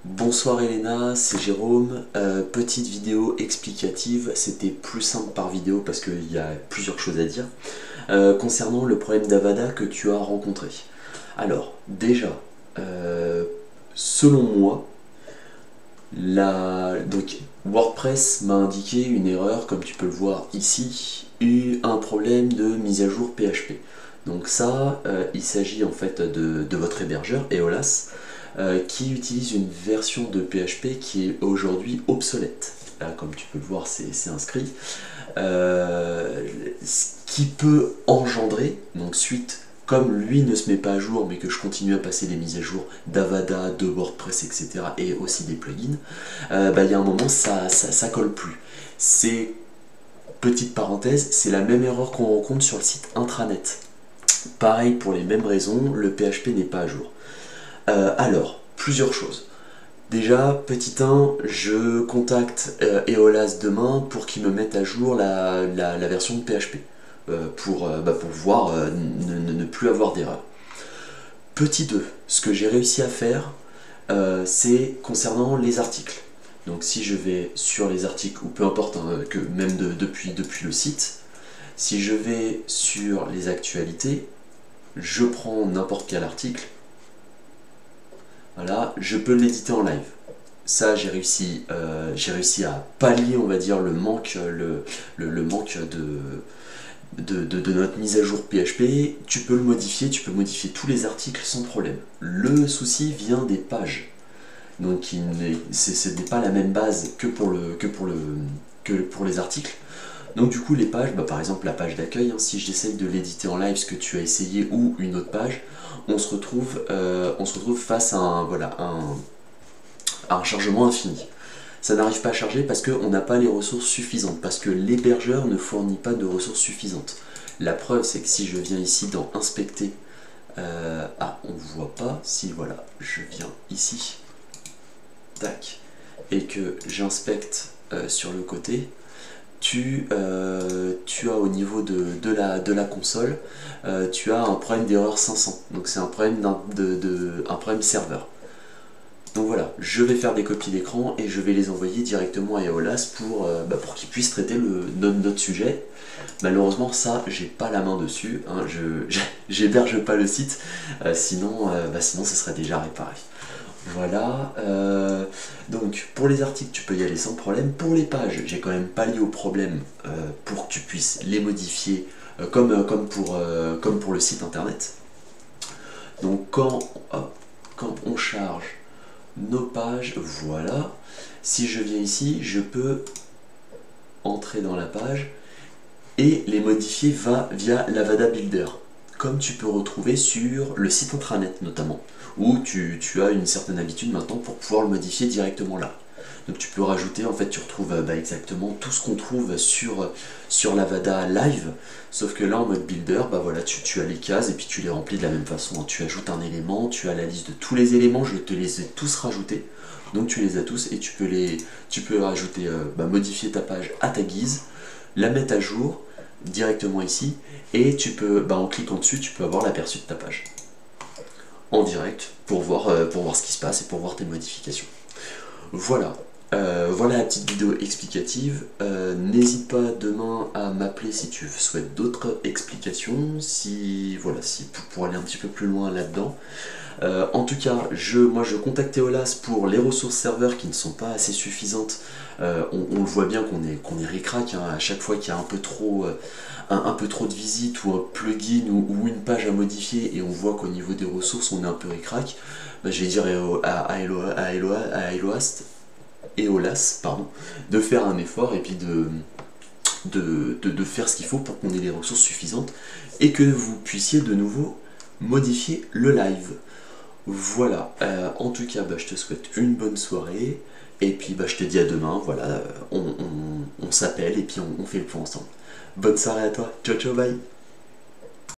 Bonsoir Elena, c'est Jérôme. Petite vidéo explicative, c'était plus simple par vidéo parce qu'il y a plusieurs choses à dire. Concernant le problème d'Avada que tu as rencontré. Alors, déjà, selon moi, donc, WordPress m'a indiqué une erreur, comme tu peux le voir ici, un problème de mise à jour PHP. Donc ça, il s'agit en fait de votre hébergeur, Eolas, qui utilise une version de PHP qui est aujourd'hui obsolète. Là, comme tu peux le voir, c'est inscrit. Ce qui peut engendrer, donc suite, comme lui ne se met pas à jour, mais que je continue à passer les mises à jour d'Avada, de WordPress, etc., et aussi des plugins, il y a un moment, ça colle plus. C'est, petite parenthèse, c'est la même erreur qu'on rencontre sur le site intranet. Pareil, pour les mêmes raisons, le PHP n'est pas à jour. Alors, plusieurs choses. Déjà, petit 1, je contacte Eolas demain pour qu'ils me mettent à jour la version de PHP. Pour pouvoir ne plus avoir d'erreur. Petit 2, ce que j'ai réussi à faire, c'est concernant les articles. Donc si je vais sur les articles, ou peu importe, que même depuis le site, si je vais sur les actualités, je prends n'importe quel article, voilà, je peux l'éditer en live. Ça, j'ai réussi à pallier, on va dire, le manque de notre mise à jour PHP. Tu peux le modifier, tu peux modifier tous les articles sans problème. Le souci vient des pages. Donc ce n'est pas la même base que pour les articles. Donc du coup les pages, par exemple la page d'accueil, si j'essaye de l'éditer en live, ce que tu as essayé, ou une autre page, on se retrouve face à un chargement infini. Ça n'arrive pas à charger parce qu'on n'a pas les ressources suffisantes, parce que l'hébergeur ne fournit pas de ressources suffisantes. La preuve, c'est que si je viens ici dans inspecter, on ne voit pas, si voilà, je viens ici, tac, et que j'inspecte sur le côté, tu as au niveau de la console, tu as un problème d'erreur 500, donc c'est un problème un problème serveur. Donc voilà, je vais faire des copies d'écran et je vais les envoyer directement à Eolas pour qu'il puisse traiter notre sujet. Malheureusement, ça, j'ai pas la main dessus, j'héberge pas le site, sinon ce serait déjà réparé. Voilà, donc pour les articles, tu peux y aller sans problème. Pour les pages, j'ai quand même pallié au problème pour que tu puisses les modifier comme pour le site internet. Donc quand on charge nos pages, voilà, si je viens ici, je peux entrer dans la page et les modifier via l'Avada Builder, comme tu peux retrouver sur le site intranet notamment, où tu as une certaine habitude maintenant pour pouvoir le modifier directement là. Donc tu peux rajouter, en fait tu retrouves exactement tout ce qu'on trouve sur l'Avada Live, sauf que là en mode builder, voilà, tu as les cases et puis tu les remplis de la même façon. Tu ajoutes un élément, tu as la liste de tous les éléments, je te les ai tous rajoutés, donc tu les as tous et tu peux rajouter, modifier ta page à ta guise, la mettre à jour directement ici, et tu peux, en cliquant dessus, tu peux avoir l'aperçu de ta page en direct pour voir ce qui se passe et pour voir tes modifications. Voilà. Voilà la petite vidéo explicative. N'hésite pas demain à m'appeler si tu souhaites d'autres explications, pour aller un petit peu plus loin là-dedans. En tout cas, moi je contacte Eolas pour les ressources serveurs qui ne sont pas assez suffisantes. On le voit bien qu'on est ric-rac à chaque fois qu'il y a un peu trop de visites ou un plugin ou une page à modifier, et on voit qu'au niveau des ressources on est un peu ric-rac. Je vais dire à Eolas, de faire un effort et puis de faire ce qu'il faut pour qu'on ait les ressources suffisantes et que vous puissiez de nouveau modifier le live. Voilà, en tout cas je te souhaite une bonne soirée et puis je te dis à demain. Voilà, on s'appelle et puis on fait le point ensemble. Bonne soirée à toi, ciao ciao, bye.